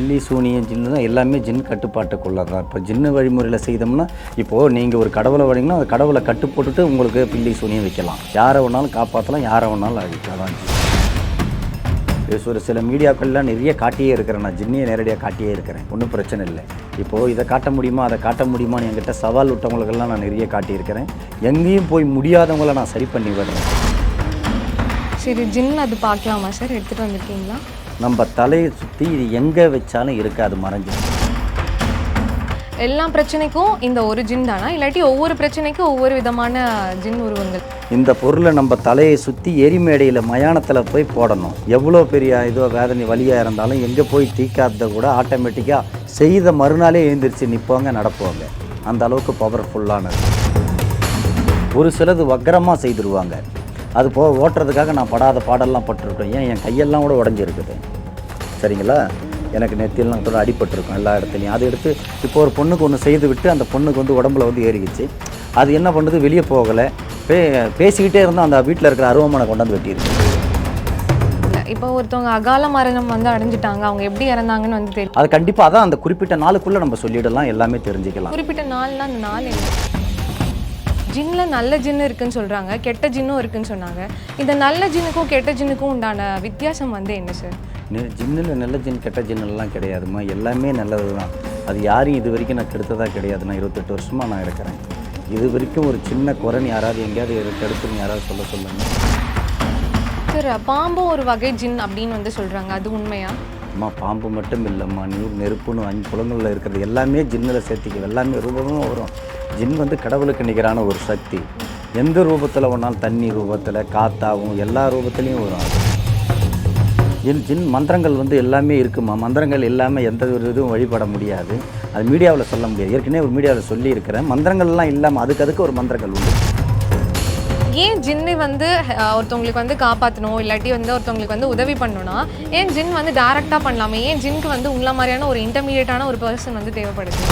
பில்லி சூனியம் ஜின்னு தான் எல்லாமே ஜின் கட்டுப்பாட்டுக்குள்ள தான். இப்போ ஜின்னு வழிமுறையில் செய்தோம்னா இப்போது நீங்கள் ஒரு கடவுளை வழிங்கன்னா அந்த கடவுளை கட்டு போட்டுட்டு உங்களுக்கு பில்லி சூனியம் வைக்கலாம். யாரை வேணாலும் காப்பாற்றலாம், யாரை வேணாலும் அழிக்கலாம். ஒரு சில மீடியாக்கள்லாம் நிறைய காட்டியே இருக்கிறேன். நான் ஜின்னியை நேரடியாக காட்டியே இருக்கிறேன், ஒன்றும் பிரச்சனை இல்லை. இப்போது இதை காட்ட முடியுமா அதை காட்ட முடியுமான்னு என்கிட்ட சவால் விட்டவங்களுக்கெல்லாம் நான் நிறைய காட்டியிருக்கிறேன். எங்கேயும் போய் முடியாதவங்கள நான் சரி பண்ணி விடுறேன். சரி, ஜின் அது பார்க்கலாமா சார்? எடுத்துகிட்டு வந்திருக்கீங்களா? நம்ம தலையை சுற்றி இது எங்கே வச்சாலும் இருக்காது, மறைஞ்சு. எல்லா பிரச்சனைக்கும் இந்த ஒரு ஜின் தானா, இல்லாட்டி ஒவ்வொரு பிரச்சனைக்கும் ஒவ்வொரு விதமான ஜின் உருவங்கள்? இந்த பொருளை நம்ம தலையை சுற்றி எரிமேடையில் மயானத்தில் போய் போடணும். எவ்வளோ பெரிய இதோ வேதனை வலியாக இருந்தாலும் எங்கே போய் தீக்காத கூட ஆட்டோமேட்டிக்காக செய்த மறுநாளே எழுந்திரிச்சு நிற்பவங்க, நடப்புவாங்க. அந்த அளவுக்கு பவர்ஃபுல்லானது. ஒரு சிலது வக்கரமாக செய்திருவாங்க. அது போக ஓட்டுறதுக்காக நான் படாத பாடெல்லாம் பட்டிருக்கேன். ஏன் என் கையெல்லாம் கூட உடஞ்சிருக்குது, சரிங்களா? எனக்கு நெத்தியெல்லாம் கூட அடிபட்டிருக்கும் எல்லா இடத்துலையும். அதை எடுத்து இப்போ ஒரு பொண்ணுக்கு ஒன்று செய்து விட்டு அந்த பொண்ணுக்கு வந்து உடம்புல வந்து ஏறிக்கிச்சு. அது என்ன பண்ணுறது, வெளியே போகலை. பேசிக்கிட்டே இருந்தால் அந்த வீட்டில் இருக்கிற அருவமனை கொண்டாந்து வெட்டியிருக்கு. இப்போ ஒருத்தவங்க அகால மரணம் வந்து அடைஞ்சிட்டாங்க, அவங்க எப்படி இறந்தாங்கன்னு வந்து தெரியும். அது கண்டிப்பாக அதான் அந்த குறிப்பிட்ட நாளுக்குள்ளே நம்ம சொல்லிடலாம், எல்லாமே தெரிஞ்சுக்கலாம். குறிப்பிட்ட நாள்னா அந்த நாள் என்ன? ஜின்ல நல்ல ஜின்னு இருக்குன்னு சொல்கிறாங்க, கெட்ட ஜின்னும் இருக்குன்னு சொன்னாங்க. இந்த நல்ல ஜின்னுக்கும் கெட்ட ஜின்னுக்கும் உண்டான வித்தியாசம் வந்து என்ன சார்? ஜின்னில் நல்ல ஜின் கெட்ட ஜின்னெல்லாம் கிடையாதுமா, எல்லாமே நல்லது தான். அது யாரையும் இது வரைக்கும் நான் கெடுத்ததாக கிடையாது. நான் 28 வருஷமாக நான் இருக்கிறேன். இது வரைக்கும் ஒரு சின்ன குறைன்னு யாராவது எங்கேயாவது கெடுத்துன்னு யாராவது சொல்லுங்கள் சார். பாம்பும் ஒரு வகை ஜின் அப்படின்னு வந்து சொல்கிறாங்க, அது உண்மையா? அம்மா, பாம்பு மட்டும் இல்லைம்மா, நீர் நெருப்புன்னு 5 புலங்களில் இருக்கிறது எல்லாமே ஜின்னில் சேர்த்திக்க, எல்லாமே ரூபமும் வரும். ஜின் வந்து கடவுளுக்கு நிகரான ஒரு சக்தி. எந்த ரூபத்தில் ஒன்றாலும், தண்ணி ரூபத்தில், காத்தாவும், எல்லா ரூபத்துலேயும் வரும். ஜின் மந்திரங்கள் வந்து எல்லாமே இருக்குமா. மந்திரங்கள் எல்லாமே எந்த ஒரு இதுவும் வழிபட முடியாது. அது மீடியாவில் சொல்ல முடியாது. ஏற்கனவே ஒரு மீடியாவில் சொல்லியிருக்கிறேன். மந்திரங்கள்லாம் இல்லாமல் அதுக்கு ஒரு மந்திரங்கள் உண்டு. ஏன் ஜின்னு வந்து ஒருத்தவங்களுக்கு வந்து காப்பாற்றணும், இல்லாட்டி வந்து ஒருத்தவங்களுக்கு வந்து உதவி பண்ணணும்னா ஏன் ஜின் வந்து டைரெக்டாக பண்ணலாமே? ஏன் ஜின்க்கு வந்து உங்களை மாதிரியான ஒரு இன்டர்மீடியட்டான ஒரு பர்சன் வந்து தேவைப்படுது?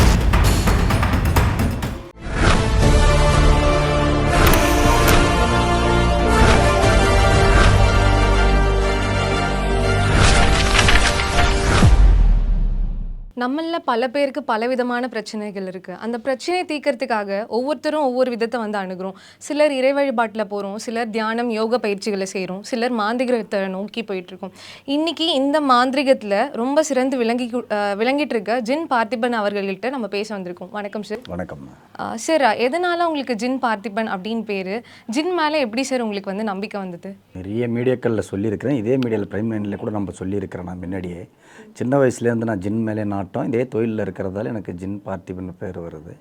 நம்மளில் பல பேருக்கு பலவிதமான பிரச்சனைகள் இருக்குது. அந்த பிரச்சனையை தீர்க்கறதுக்காக ஒவ்வொருத்தரும் ஒவ்வொரு விதத்தை வந்து அணுகிறோம். சிலர் இறை வழிபாட்டில் போகிறோம், சிலர் தியானம் யோக பயிற்சிகளை செய்கிறோம், சிலர் மாந்திரிகத்தை நோக்கி போயிட்டுருக்கோம். இன்றைக்கி இந்த மாந்திரிகத்தில் ரொம்ப சிறந்து விளங்கிட்டு இருக்க ஜின் பார்த்திபன் அவர்கள்கிட்ட நம்ம பேச வந்திருக்கோம். வணக்கம் சார். வணக்கம் சார். எதனால் உங்களுக்கு ஜின் பார்த்திபன் அப்படின்னு பேர்? ஜின் மேலே எப்படி சார் உங்களுக்கு வந்து நம்பிக்கை வந்தது? நிறைய மீடியாக்களில் சொல்லியிருக்கிறேன். இதே மீடியாவில் பிரைம் லைனில் கூட நம்ம சொல்லியிருக்கிறேன். நான் முன்னாடியே சின்ன வயசுலேருந்து நான் ஜின் மேலே நாட்டம், இதே தொழிலில் இருக்கிறதால எனக்கு ஜின் பார்த்திபன் பேர் வருது.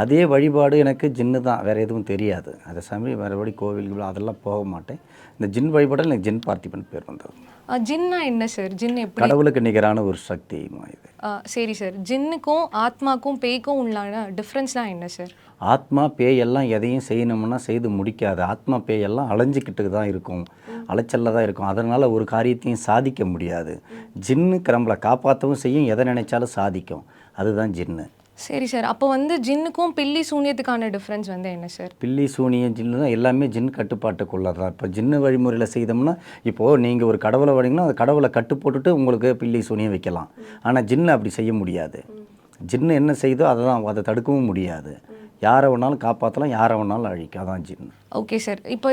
அதே வழிபாடு எனக்கு ஜின்னு தான், வேறு எதுவும் தெரியாது. அதே சமயம் வேறுபடி கோவில் அதெல்லாம் போக மாட்டேன். இந்த ஜின் வழிபாடில் எனக்கு ஜின் பார்த்திபன் பேர் வந்தது. ஜின்னா என்ன சார்? ஜின் எப்படி? கடவுளுக்கு நிகரான ஒரு சக்தி இது. சரி சார். ஜின்னுக்கும் ஆத்மாக்கும் பேய்க்கும் உள்ளான டிஃப்ரென்ஸ்லாம் என்ன சார்? ஆத்மா பேயெல்லாம் எதையும் செய்யணும்னா செய்து முடிக்காது. ஆத்மா பேயெல்லாம் அலைஞ்சிக்கிட்டு தான் இருக்கும், அலைச்சலில் தான் இருக்கும். அதனால் ஒரு காரியத்தையும் சாதிக்க முடியாது. ஜின்னுக்கு நம்மளை காப்பாற்றவும் செய்யும், எதை நினைச்சாலும் சாதிக்கும். அதுதான் ஜின்னு. சரி சார். அப்போ வந்து ஜின்னுக்கும் பில்லி சூனியத்துக்கான டிஃப்ரென்ஸ் வந்து என்ன சார்? பில்லி சூனியம் ஜின்னு தான் எல்லாமே ஜின் கட்டுப்பாட்டுக்குள்ள தான். இப்போ ஜின்னு வழிமுறையில் செய்தோம்னா இப்போது நீங்கள் ஒரு கடவுளை வழிங்கன்னா அந்த கடவுளை கட்டு போட்டுட்டு உங்களுக்கு பில்லி சூனியம் வைக்கலாம். ஆனால் ஜின்னு அப்படி செய்ய முடியாது. ஜின்னு என்ன செய்தோ அதை தடுக்கவும் முடியாது. யாரை வேணாலும் காப்பாற்றலாம், யாரை வேணாலும் அழிக்கும். அதான் ஜின்னு. Okay sir. இப்போ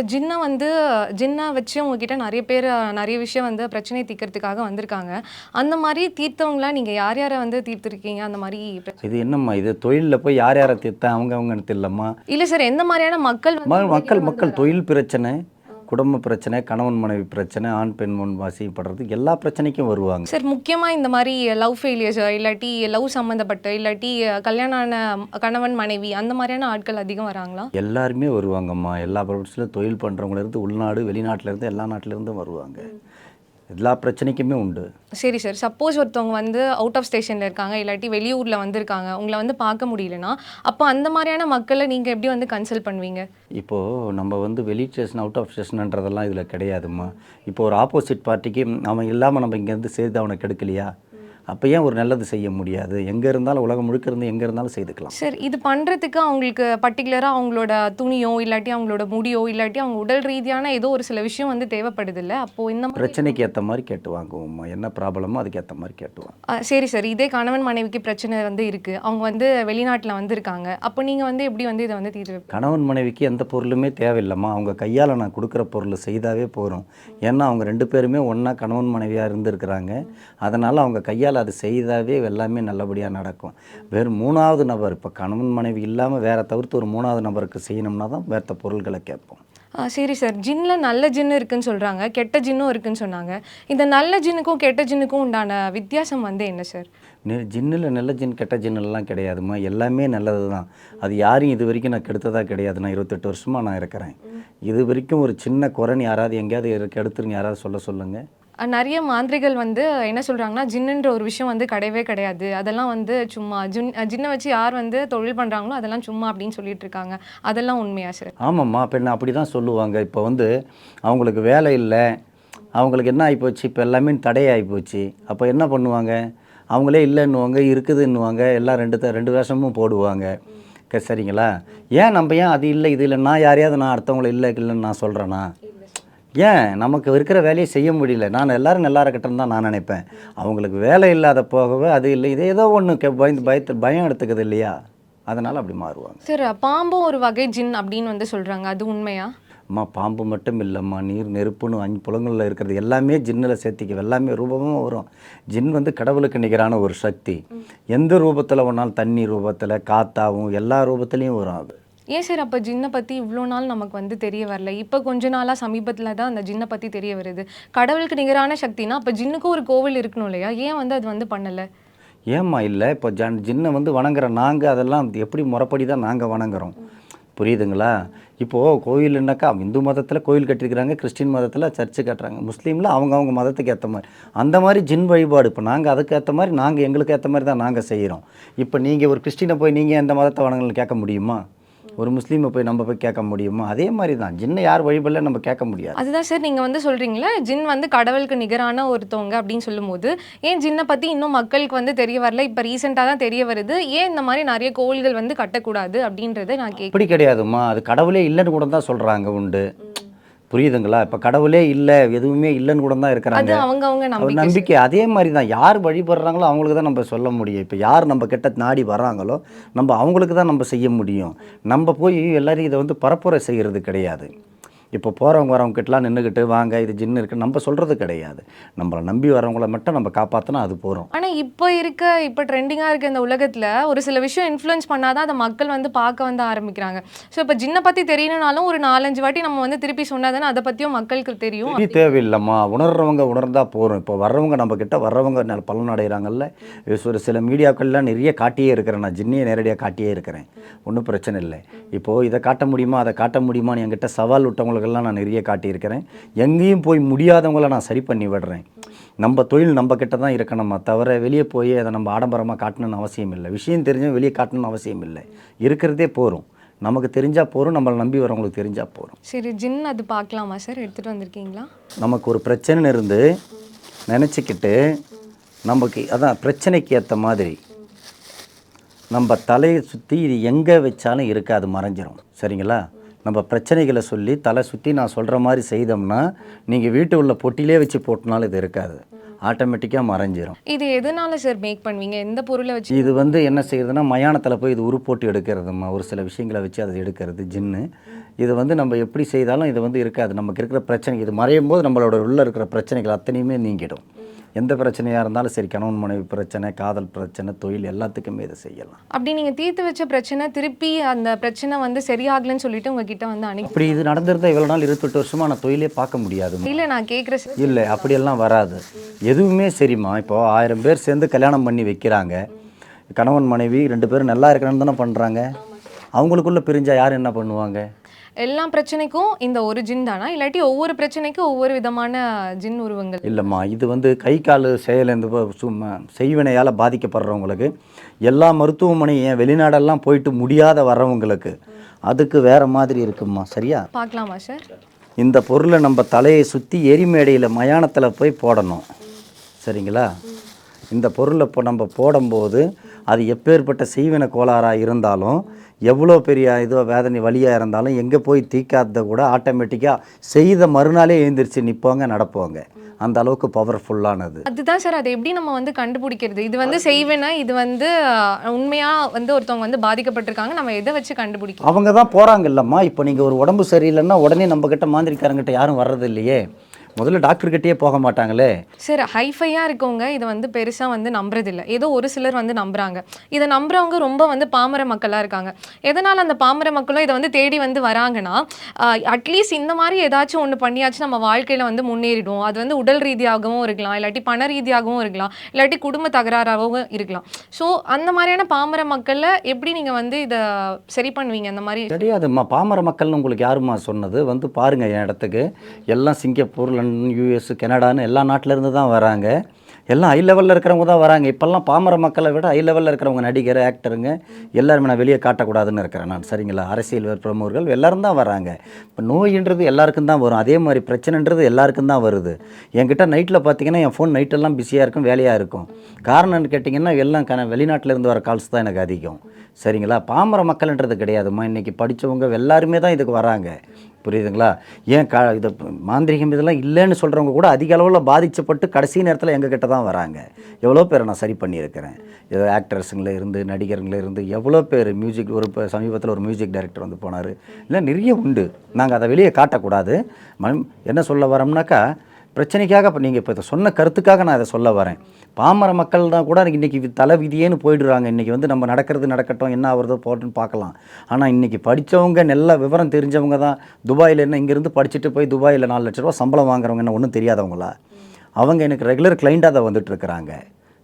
ஜின்னா வச்சு உங்ககிட்ட நிறைய பேர் நிறைய விஷயம் வந்து பிரச்சனையை தீர்க்கறதுக்காக வந்திருக்காங்க. அந்த மாதிரி தீர்த்தவங்களா நீங்கள் யார் யாரை வந்து தீர்த்துருக்கீங்க? அந்த மாதிரி இது என்னம்மா, இது தொழிலில் போய் யார் யாரை தீர்த்தேன் அவங்கன்னு தெரியலம்மா. இல்லை சார். எந்த மாதிரியான மக்கள் தொழில் பிரச்சனை, குடும்ப பிரச்சனை, கணவன் மனைவி பிரச்சனை, ஆண் பெண் முன்வாசிப்படுறது, எல்லா பிரச்சனைக்கும் வருவாங்க சார். முக்கியமாக இந்த மாதிரி லவ் ஃபெயிலியர்ஸ், இல்லாட்டி லவ் சம்மந்தப்பட்ட, இல்லாட்டி கல்யாணம் ஆன கணவன் மனைவி, அந்த மாதிரியான ஆட்கள் அதிகம் வராங்களா? எல்லாருமே வருவாங்கம்மா. எல்லா ப்ரொஃபஷனில் தொழில் பண்ணுறவங்கலேருந்து உள்நாடு வெளிநாட்டிலேருந்து எல்லா நாட்டிலேருந்தும் வருவாங்க. எல்லா பிரச்சனைக்குமே உண்டு. சரி சார். சப்போஸ் ஒருத்தவங்க வந்து அவுட் ஆஃப் ஸ்டேஷனில் இருக்காங்க, இல்லாட்டி வெளியூரில் வந்திருக்காங்க, உங்களை வந்து பார்க்க முடியலன்னா அப்போ அந்த மாதிரியான மக்களை நீங்கள் எப்படி வந்து கன்சல்ட் பண்ணுவீங்க? இப்போது நம்ம வந்து வெளி ஸ்டேஷன் அவுட் ஆஃப் ஸ்டேஷன்ன்றதெல்லாம் இதில் கிடையாதும்மா. இப்போ ஒரு ஆப்போசிட் பார்ட்டிக்கு அவன் இல்லாமல் நம்ம இங்கேருந்து சேர்த்து அவனை கெடுக்கலையா, அப்போ ஏன் ஒரு நல்லது செய்ய முடியாது? எங்கே இருந்தாலும் உலகம் முழுக்க இருந்து எங்கே இருந்தாலும் செய்துக்கலாம். சார் இது பண்ணுறதுக்கு அவங்களுக்கு பர்டிகுலராக அவங்களோட துணியோ இல்லாட்டி அவங்களோட முடியோ இல்லாட்டி அவங்க உடல் ரீதியான ஏதோ ஒரு சில விஷயம் வந்து தேவைப்படுது இல்லை? அப்போது இந்த பிரச்சனைக்கு ஏற்ற மாதிரி கேட்டு வாங்குவோம்மா. என்ன ப்ராப்ளமோ அதுக்கு ஏற்ற மாதிரி கேட்டுவாங்க. சரி சார், இதே கணவன் மனைவிக்கு பிரச்சனை வந்து இருக்குது, அவங்க வந்து வெளிநாட்டில் வந்திருக்காங்க, அப்போ நீங்கள் வந்து எப்படி வந்து இதை வந்து தீர்வு? கணவன் மனைவிக்கு எந்த பொருளுமே தேவையில்லைம்மா. அவங்க கையால் நான் கொடுக்குற பொருள் செய்தாவே போகிறோம். ஏன்னா அவங்க 2 பேருமே ஒன்றா கணவன் மனைவியாக இருந்திருக்கிறாங்க. அதனால் அவங்க கையால் அது செய்தாவே எல்லாமே நல்லபடியாக நடக்கும். வேறு 3வது நபர், இப்போ கணவன் மனைவி இல்லாமல் வேறு தவிர்த்து ஒரு 3வது நபருக்கு செய்யணும்னா தான் வேறு பொருள்களை கேட்போம். சரி சார், ஜின்னில் நல்ல ஜின்னு இருக்குன்னு சொல்கிறாங்க, கெட்ட ஜின்னும் இருக்குன்னு சொன்னாங்க. இந்த நல்ல ஜின்னுக்கும் கெட்ட ஜின்னுக்கும் உண்டான வித்தியாசம் வந்து என்ன சார்? ஜின்னில் நல்ல ஜின் கெட்ட ஜின்னெல்லாம் கிடையாதுமா. எல்லாமே நல்லது தான். அது யாரையும் இது வரைக்கும் நான் கெடுத்ததாக கிடையாது. நான் 28 வருஷமாக நான் இருக்கிறேன். இது வரைக்கும் ஒரு சின்ன குறைன்னு யாராவது எங்கேயாவது கெடுத்துருங்க யாராவது சொல்லுங்கள். நிறைய மாந்திரிகள் வந்து என்ன சொல்கிறாங்கன்னா, ஜின்னுன்ற ஒரு விஷயம் வந்து கிடையவே கிடையாது, அதெல்லாம் வந்து சும்மா ஜின்னை வச்சு யார் வந்து தொழில் பண்ணுறாங்களோ அதெல்லாம் சும்மா அப்படின்னு சொல்லிட்டு இருக்காங்க. அதெல்லாம் உண்மையா சார்? ஆமாம்மா, பெண்ணை அப்படி தான் சொல்லுவாங்க. இப்போ வந்து அவங்களுக்கு வேலை இல்லை, அவங்களுக்கு என்ன ஆகிப்போச்சு, இப்போ எல்லாமே தடையாகிப்போச்சு. அப்போ என்ன பண்ணுவாங்க? அவங்களே இல்லைன்னுவாங்க, இருக்குதுன்னுவாங்க, எல்லாம் ரெண்டு வேஷமும் போடுவாங்க. சரிங்களா? ஏன் அது இல்லை இது இல்லை, நான் யாரையாவது நான் அடுத்தவங்களை இல்லைன்னு நான் சொல்கிறேன்னா? ஏன் நமக்கு இருக்கிற வேலையை செய்ய முடியல? நான் எல்லோரும் நல்லா இருக்கட்டும்னு தான் நான் நினைப்பேன். அவங்களுக்கு வேலை இல்லாத போகவே அது இல்லை, இது ஏதோ ஒன்று பயம் எடுத்துக்குது இல்லையா? அதனால் அப்படி மாறுவாங்க. சார், பாம்பும் ஒரு வகை ஜின் அப்படின்னு வந்து சொல்கிறாங்க, அது உண்மையா? அம்மா, பாம்பு மட்டும் இல்லைம்மா, நீர் நெருப்புன்னு 5 புலங்களில் இருக்கிறது எல்லாமே ஜின்னில் சேர்த்திக்க, எல்லாமே ரூபமும் வரும். ஜின் வந்து கடவுளுக்கு நிகரான ஒரு சக்தி. எந்த ரூபத்தில் ஒன்றாலும், தண்ணி ரூபத்தில், காத்தாவும், எல்லா ரூபத்துலேயும் வரும் அது. ஏன் சார் அப்போ ஜின்னை பற்றி இவ்வளோ நாள் நமக்கு வந்து தெரிய வரல? இப்போ கொஞ்ச நாளாக சமீபத்தில் தான் அந்த ஜின்னை பற்றி தெரிய வருது. கடவுளுக்கு நிகரான சக்தினா அப்போ ஜின்னுக்கும் ஒரு கோவில் இருக்கணும் இல்லையா? ஏன் வந்து அது வந்து பண்ணலை? ஏம்மா இல்லை, இப்போ ஜின்னை வந்து வணங்குற நாங்கள் அதெல்லாம் எப்படி முறைப்படி தான் நாங்கள் வணங்குறோம். புரியுதுங்களா? இப்போது கோயிலுன்னாக்கா இந்து மதத்தில் கோயில் கட்டிருக்கிறாங்க, கிறிஸ்டின் மதத்தில் சர்ச்சு கட்டுறாங்க, முஸ்லீமில் அவங்கவுங்க மதத்துக்கு ஏற்ற மாதிரி அந்த மாதிரி ஜின் வழிபாடு. இப்போ நாங்கள் அதுக்கு ஏற்ற மாதிரி எங்களுக்கு ஏற்ற மாதிரி தான் நாங்கள் செய்கிறோம். இப்போ நீங்கள் ஒரு கிறிஸ்டினை போய் நீங்கள் எந்த மதத்தை வணங்கன்னு கேட்க முடியுமா? ஒரு முஸ்லீமை போய் நம்ம போய் கேட்க முடியுமா? அதே மாதிரி தான் ஜின்னை யார் வழிபடல நம்ம கேட்க முடியாது. அதுதான் சார், நீங்கள் வந்து சொல்கிறீங்களா ஜின் வந்து கடவுளுக்கு நிகரான ஒருத்தவங்க அப்படின்னு சொல்லும்போது, ஏன் ஜின்னை பற்றி இன்னும் மக்களுக்கு வந்து தெரிய வரல? இப்போ ரீசெண்டாக தான் தெரிய வருது. ஏன் இந்த மாதிரி நிறைய கோவில்கள் வந்து கட்டக்கூடாது அப்படின்றத நான் அப்படி கிடையாதுமா. அது கடவுளே இல்லைன்னு கூட தான் சொல்கிறாங்க உண்டு. புரியுதுங்களா? இப்போ கடவுளே இல்லை, எதுவுமே இல்லைன்னு கூட தான் இருக்கிறாங்க. அவங்க நம்பிக்கை அதே மாதிரி தான். யார் வழிபடுறாங்களோ அவங்களுக்கு தான் நம்ம சொல்ல முடியும். இப்போ யார் நம்ம கிட்ட நாடி வர்றாங்களோ நம்ம அவங்களுக்கு தான் நம்ம செய்ய முடியும். நம்ம போய் எல்லோரும் இதை வந்து பரப்புரை செய்கிறது கிடையாது. இப்போ போகிறவங்க வரவங்க கிட்டலாம் நின்றுக்கிட்டு வாங்க இது ஜின்னு இருக்குன்னு நம்ம சொல்கிறது கிடையாது. நம்மளை நம்பி வரவங்கள மட்டும் நம்ம காப்பாற்றினா அது போகிறோம். ஆனால் இப்போ ட்ரெண்டிங்காக இருக்க இந்த உலகத்தில் ஒரு சில விஷயம் இன்ஃப்ளூயன்ஸ் பண்ணாதான் அதை மக்கள் வந்து பார்க்க வந்து ஆரம்பிக்கிறாங்க. ஸோ இப்போ ஜின்னை பற்றி தெரியணுனாலும் ஒரு 4-5 வாட்டி நம்ம வந்து திருப்பி சொன்னால் தானே அதை பற்றியும் மக்களுக்கு தெரியும். இது தேவையில்லைம்மா, உணர்றவங்க உணர்ந்தால் போகிறோம். இப்போ வர்றவங்க நம்ம கிட்ட வர்றவங்க பலன் அடைகிறாங்கல்ல. ஒரு சில மீடியாக்கள்லாம் நிறைய காட்டியே இருக்கிறேன், நான் ஜின்னையை நேரடியாக காட்டியே இருக்கிறேன், ஒன்றும் பிரச்சனை இல்லை. இப்போது இதை காட்ட முடியுமா அதை காட்ட முடியுமான்னு என்கிட்ட சவால் விட்டவங்களுக்கு நான் நிறைய காட்டியிருக்கிறேன். எங்கேயும் போய் முடியாதவங்கள நான் சரி பண்ணி விடுறேன். நம்ம தொழில் நம்ம கிட்ட தான் இருக்கணுமா தவிர வெளியே போய் அதை நம்ம ஆடம்பரமாக காட்டணும்னு அவசியம் இல்லை. விஷயம் தெரிஞ்சால் வெளியே காட்டணும்னு அவசியம் இல்லை. இருக்கிறதே போகிறோம், நமக்கு தெரிஞ்சால் போகிறோம், நம்மளை நம்பி வரவங்களுக்கு தெரிஞ்சால் போகிறோம். சரி, ஜின் அது பார்க்கலாமா சார்? எடுத்துகிட்டு வந்திருக்கீங்களா? நமக்கு ஒரு பிரச்சனை இருந்து நினச்சிக்கிட்டு நமக்கு அதான் பிரச்சனைக்கு ஏற்ற மாதிரி நம்ம தலையை சுற்றி இது எங்கே வச்சாலும் இருக்காது, மறைஞ்சிரும். சரிங்களா? நம்ம பிரச்சனைகளை சொல்லி தலை சுற்றி நான் சொல்கிற மாதிரி செய்தோம்னா நீங்கள் வீட்டு உள்ள பொட்டிலே வச்சு போட்டனாலும் இது இருக்காது, ஆட்டோமேட்டிக்காக மறைஞ்சிரும். இது எதனால சார் மேக் பண்ணுவீங்க? எந்த பொருளை வச்சு? இது வந்து என்ன செய்யுதுன்னா மயானத்தில் போய் இது உருப்போட்டு எடுக்கிறதுமா, ஒரு சில விஷயங்களை வச்சு அதை எடுக்கிறது ஜின்னு. இது வந்து நம்ம எப்படி செய்தாலும் இது வந்து இருக்காது. நமக்கு இருக்கிற பிரச்சனை இது மறையும் போது நம்மளோட உள்ளே இருக்கிற பிரச்சனைகள் அத்தனையுமே நீங்கிடும். எந்த பிரச்சனையாக இருந்தாலும் சரி, கணவன் மனைவி பிரச்சனை, காதல் பிரச்சனை, தொழில், எல்லாத்துக்குமே இதை செய்யலாம். அப்படி நீங்கள் தீர்த்து வச்ச பிரச்சனை திருப்பி அந்த பிரச்சனை வந்து சரியாகலன்னு சொல்லிட்டு உங்ககிட்ட வந்து அப்படி இது நடந்திருந்தால் இவ்வளோ நாள் 28 வருஷமாக நான் தொழிலே பார்க்க முடியாது. இல்லை, நான் கேட்குறேன். இல்லை, அப்படியெல்லாம் வராது. எதுவுமே சரிம்மா. இப்போது 1000 பேர் சேர்ந்து கல்யாணம் பண்ணி வைக்கிறாங்க, கணவன் மனைவி 2 பேரும் நல்லா இருக்கணும்னு தானே பண்ணுறாங்க. அவங்களுக்குள்ளே பிரிஞ்சால் யார் என்ன பண்ணுவாங்க? எல்லா பிரச்சனைக்கும் இந்த ஒரு ஜின் தானா, இல்லாட்டி ஒவ்வொரு பிரச்சனைக்கும் ஒவ்வொரு விதமான ஜின் உருவங்கள்? இல்லைம்மா, இது வந்து கை கால் செயலேருந்து செய்வினையால் பாதிக்கப்படுறவங்களுக்கு, எல்லா மருத்துவமனையும் ஏன் வெளிநாடெல்லாம் போயிட்டு முடியாத வர்றவங்களுக்கு அதுக்கு வேறு மாதிரி இருக்குமா. சரியா? பார்க்கலாமா சார்? இந்த பொருளை நம்ம தலையை சுற்றி எரிமேடையில் மயானத்தில் போய் போடணும். சரிங்களா? இந்த பொருளை இப்போ நம்ம போடும்போது அது எப்பேற்பட்ட செய்வின கோளாறாக இருந்தாலும் எவ்வளோ பெரிய இதோ வேதனை வலியாக இருந்தாலும் எங்கே போய் தீக்காத கூட ஆட்டோமேட்டிக்காக செய்த மறுநாளே எழுந்திரிச்சு நிற்போங்க நடப்போங்க. அந்த அளவுக்கு பவர்ஃபுல்லானது. அதுதான் சார், அதை எப்படி நம்ம வந்து கண்டுபிடிக்கிறது? இது வந்து செய்வேனா, இது வந்து உண்மையாக வந்து ஒருத்தவங்க வந்து பாதிக்கப்பட்டிருக்காங்க, நம்ம எதை வச்சு கண்டுபிடிக்கும்? அவங்க தான் போகிறாங்க இல்லைம்மா. இப்போ நீங்கள் ஒரு உடம்பு சரியில்லைன்னா உடனே நம்மக்கிட்ட மாந்திரிக்காரங்கிட்ட யாரும் வர்றது இல்லையே. முதல்ல டாக்டர்கிட்டயே போக மாட்டாங்களே. சார், ஹைஃபையாக இருக்கவங்க இதை வந்து பெருசாக வந்து நம்புறதில்ல. ஏதோ ஒரு சிலர் வந்து நம்புறாங்க. இதை நம்புறவங்க ரொம்ப வந்து பாமர மக்களாக இருக்காங்க. எதனால் அந்த பாமர மக்களும் இதை வந்து தேடி வந்து வராங்கன்னா, அட்லீஸ்ட் இந்த மாதிரி ஏதாச்சும் ஒன்று பண்ணியாச்சு நம்ம வாழ்க்கையில் வந்து முன்னேறிடும். அது வந்து உடல் ரீதியாகவும் இருக்கலாம், இல்லாட்டி பண ரீதியாகவும் இருக்கலாம், இல்லாட்டி குடும்ப தகராறாகவும் இருக்கலாம். ஸோ அந்த மாதிரியான பாமர மக்களில் எப்படி நீங்கள் வந்து இதை சரி பண்ணுவீங்க? அந்த மாதிரி தெரியாதும்மா. பாமர மக்கள்னு உங்களுக்கு யாருமா சொன்னது? வந்து பாருங்கள் என் இடத்துக்கு. எல்லாம் சிங்கப்பூர், லண்டன், யூஎஸ், கனடான்னு எல்லா நாட்டிலேருந்து தான் வராங்க. எல்லாம் ஹை லெவலில் இருக்கிறவங்க தான் வராங்க. இப்போல்லாம் பாமர மக்களை விட ஹை லெவலில் இருக்கிறவங்க, நடிகர், ஆக்டருங்க எல்லாருமே நான் வெளியே காட்டக்கூடாதுன்னு இருக்கிறேன் நான். சரிங்களா? அரசியல் பிரமுகர்கள் எல்லாரும் தான் வராங்க. இப்போ நோயின்றது எல்லாருக்கும் தான் வரும். அதே மாதிரி பிரச்சனைன்றது எல்லாருக்கும் தான் வருது. என்கிட்ட நைட்டில் பார்த்தீங்கன்னா என் ஃபோன் நைட்டெல்லாம் பிஸியாக இருக்கும், வேலையாக இருக்கும். காரணம்னு கேட்டிங்கன்னா எல்லாம் வெளிநாட்டில் இருந்து வர கால்ஸ் தான் எனக்கு அதிகம். சரிங்களா? பாமர மக்கள்ன்றது கிடையாதும்மா. இன்றைக்கி படித்தவங்க எல்லாருமே தான் இதுக்கு வராங்க. புரியுதுங்களா? ஏன் இது மாந்திரிகம் இதெல்லாம் இல்லைன்னு சொல்கிறவங்க கூட அதிக அளவில் பாதிக்கப்பட்டு கடைசி நேரத்தில் எங்ககிட்ட தான் வராங்க. எவ்வளோ பேரை நான் சரி பண்ணியிருக்கிறேன். ஏதோ ஆக்டர்ஸுங்களே இருந்து, நடிகருங்களே இருந்து எவ்வளோ பேர் மியூசிக், ஒரு இப்போ சமீபத்தில் ஒரு மியூசிக் டைரக்டர் வந்து போனார். இல்லை நிறைய உண்டு. நாங்கள் அதை வெளியே காட்டக்கூடாது. என்ன சொல்ல வரோம்னாக்கா, பிரச்சனைக்காக இப்போ நீங்கள் இப்போ இதை சொன்ன கருத்துக்காக நான் இதை சொல்ல வரேன். பாமர மக்கள் தான் கூட இன்றைக்கி தலை விதியேன்னு போயிடுறாங்க. இன்றைக்கி வந்து நம்ம நடக்கிறது நடக்கட்டும், என்ன ஆகுறதோ போட்டுன்னு பார்க்கலாம். ஆனால் இன்றைக்கி படித்தவங்க, நல்ல விவரம் தெரிஞ்சவங்க தான் துபாயில் என்ன இங்கேருந்து படிச்சுட்டு போய் துபாயில் 4 லட்ச ரூபா சம்பளம் வாங்குறவங்க என்ன ஒன்றும் தெரியாதவங்களா? அவங்க எனக்கு ரெகுலர் கிளைண்ட்டாக தான் வந்துட்டுருக்குறாங்க.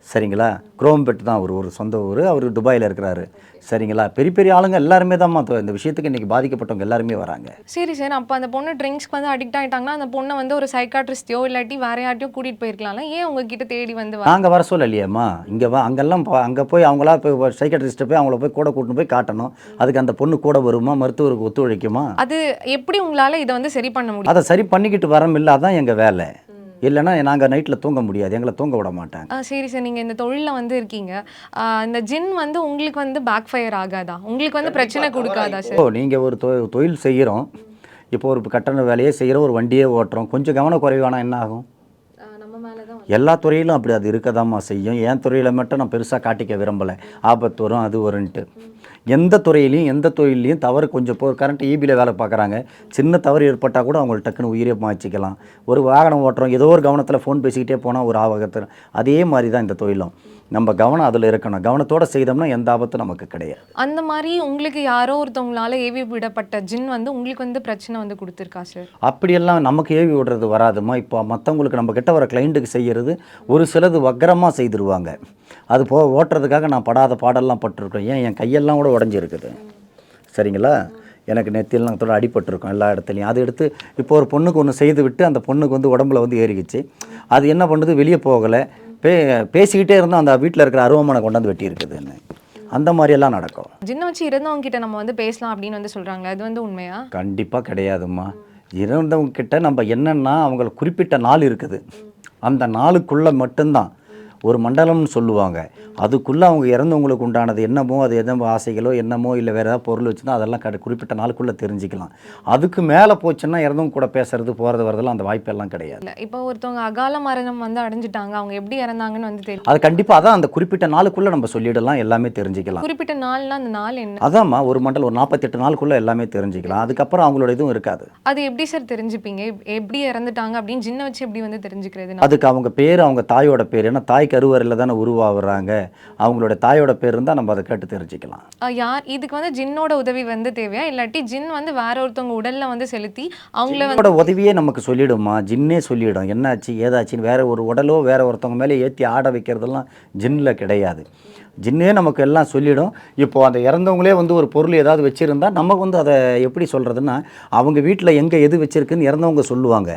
சரிங்களா? குரோம்பெட் தான் ஒரு சொந்த ஊர். அவர் துபாயில் இருக்கிறாரு. சரிங்களா? பெரிய பெரிய ஆளுங்க எல்லாருமே தான் இந்த விஷயத்துக்கு இன்றைக்கி பாதிக்கப்பட்டவங்க எல்லாருமே வராங்க. சரி சார், அப்போ அந்த பொண்ணு ட்ரிங்க்ஸ்க்கு வந்து அடிக்ட் ஆகிட்டாங்கன்னா அந்த பொண்ணை வந்து ஒரு சைக்காட்ரிஸ்டையோ இல்லாட்டி வேற யார்ட்டையோ கூட்டிகிட்டு போயிருக்கலாம்ல. ஏன் உங்ககிட்ட தேடி வந்து நாங்கள் வர சொல்லலையேம்மா. இங்கே அங்கெல்லாம் அங்கே போய் அவங்களா போய் சைக்காட்ரிஸ்ட்டை போய் அவங்கள போய் கூட கூட்டின்னு போய் காட்டணும். அதுக்கு அந்த பொண்ணு கூட வருமா? மருத்துவருக்கு ஒத்துழைக்குமா? அது எப்படி உங்களால் இதை வந்து சரி பண்ண முடியும்? அதை சரி பண்ணிக்கிட்டு வரோம். அதான் எங்கள் வேலை. இல்லைன்னா நாங்கள் நைட்டில் தூங்க முடியாது. எங்களை தூங்க விட மாட்டாங்க. சரி சார், நீங்கள் இந்த தொழிலில் வந்து இருக்கீங்க. இந்த ஜின் வந்து உங்களுக்கு வந்து பேக் ஃபயர் ஆகாதா? உங்களுக்கு வந்து பிரச்சனை கொடுக்காதா சார்? நீங்கள் ஒரு தொழில் செய்கிறோம். இப்போ ஒரு கட்டண வேலையே செய்கிறோம், ஒரு வண்டியே ஓட்டுறோம். கொஞ்சம் கவனக்குறைவானா என்ன ஆகும்? எல்லா துறையிலும் அப்படி அது இருக்கதாம்மா செய்யும். என் துறையில் மட்டும் நான் பெருசாக காட்டிக்க விரும்பலை. ஆபத்து வரும், அது வரும்ன்ட்டு. எந்த துறையிலையும் எந்த தொழிலையும் தவறு கொஞ்சம் கரண்ட் ஈபியில் வேலை பார்க்குறாங்க. சின்ன தவறு ஏற்பட்டால் கூட அவங்களுக்கு டக்குன்னு உயிரை மாய்ச்சிக்கலாம். ஒரு வாகனம் ஓட்டுறோம், ஏதோ ஒரு கவனத்தில் ஃபோன் பேசிக்கிட்டே போனால் ஒரு ஆபத்து. அதே மாதிரி தான் இந்த தொழிலும். நம்ம கவனம் அதில் இருக்கணும். கவனத்தோடு செய்தோம்னா எந்த ஆபத்தும் நமக்கு கிடையாது. அந்த மாதிரி உங்களுக்கு யாரோ ஒருத்தவங்களால ஏவி விடப்பட்ட ஜின் வந்து உங்களுக்கு வந்து பிரச்சனை வந்து கொடுத்துருக்கா சார்? அப்படியெல்லாம் நமக்கு ஏவி விடுறது வராதுமா. இப்போ மற்றவங்களுக்கு நம்ம கிட்ட வர கிளைண்ட்டுக்கு செய்கிறது ஒரு சிலது வக்கரமாக செய்திருவாங்க. அது ஓட்டுறதுக்காக நான் படாத பாடெல்லாம் பட்டிருக்கேன். என் கையெல்லாம் கூட உடஞ்சிருக்குது. சரிங்களா? எனக்கு நெத்தியெல்லாம் தோட அடிபட்டிருக்கும் எல்லா இடத்துலையும். அது எடுத்து இப்போ ஒரு பொண்ணுக்கு ஒன்று செய்து விட்டு அந்த பொண்ணுக்கு வந்து உடம்புல வந்து ஏறிக்கிச்சு. அது என்ன பண்ணுறது, வெளியே போகலை. பேசிக்கிட்டே இருந்தால் அந்த வீட்டில் இருக்கிற அருவமனை கொண்டாந்து வெட்டி இருக்குதுன்னு. அந்த மாதிரியெல்லாம் நடக்கும். ஜின்னை வச்சு இறந்தவங்க கிட்ட நம்ம வந்து பேசலாம் அப்படின்னு வந்து சொல்கிறாங்க. அது வந்து உண்மையா? கண்டிப்பாக கிடையாதும்மா. இறந்தவங்க கிட்ட நம்ம என்னென்னா அவங்களுக்கு குறிப்பிட்ட நாள் இருக்குது. அந்த நாளுக்குள்ளே மட்டும்தான் ஒரு மண்டலம்னு சொல்லுவாங்க. அதுக்குள்ளே அவங்க இறந்தவங்களுக்கு உண்டானது என்னமோ, அது என்னமோ ஆசைகளோ என்னமோ இல்லை வேறு ஏதாவது பொருள் வச்சுன்னா அதெல்லாம் குறிப்பிட்ட நாளுக்குள்ளே தெரிஞ்சுக்கலாம். அதுக்கு மேலே போச்சுன்னா இறந்தவங்க கூட பேசுறது போகிறது வரதெல்லாம் அந்த வாய்ப்பெல்லாம் கிடையாது. இப்போ ஒருத்தவங்க அகால மரணம் வந்து அடைஞ்சிட்டாங்க, அவங்க எப்படி இறந்தாங்கன்னு வந்து தெரியும். அது கண்டிப்பாக அதான் அந்த குறிப்பிட்ட நாளுக்குள்ளே நம்ம சொல்லிடலாம், எல்லாமே தெரிஞ்சுக்கலாம். குறிப்பிட்ட நாள்னா அந்த நாள் என்ன? அதாம்மா ஒரு மண்டலம் ஒரு 48 நாளுக்குள்ளே எல்லாமே தெரிஞ்சுக்கலாம். அதுக்கப்புறம் அவங்களோட இதுவும் இருக்காது. அது எப்படி சார் தெரிஞ்சுப்பீங்க? எப்படி இறந்துட்டாங்க அப்படின்னு ஜின்னை வச்சு எப்படி வந்து தெரிஞ்சுக்கிறது? அதுக்கு அவங்க பேர், அவங்க தாயோட பேர். ஏன்னா தாய் கருவறையில் தானே உருவாகுறாங்க. அவங்களோட தாயோட பேர் இருந்தால் நம்ம அதை கேட்டு தெரிஞ்சுக்கலாம். யார் இதுக்கு வந்து ஜின்னோட உதவி வந்து தேவையா, இல்லாட்டி ஜின் வந்து வேற ஒருத்தவங்க உடல்ல வந்து செலுத்தி அவங்களோட உதவியே நமக்கு சொல்லிடுமா? ஜின்னே சொல்லிடும் என்னாச்சு ஏதாச்சுன்னு. வேற ஒரு உடலோ வேற ஒருத்தவங்க மேலே ஏற்றி ஆட வைக்கிறதெல்லாம் ஜின்னில் கிடையாது. ஜின்னே நமக்கு எல்லாம் சொல்லிடும். இப்போது அந்த இறந்தவங்களே வந்து ஒரு பொருள் ஏதாவது வச்சுருந்தா நமக்கு வந்து அதை எப்படி சொல்கிறதுன்னா, அவங்க வீட்டில் எங்கே எது வச்சுருக்குன்னு இறந்தவங்க சொல்லுவாங்க.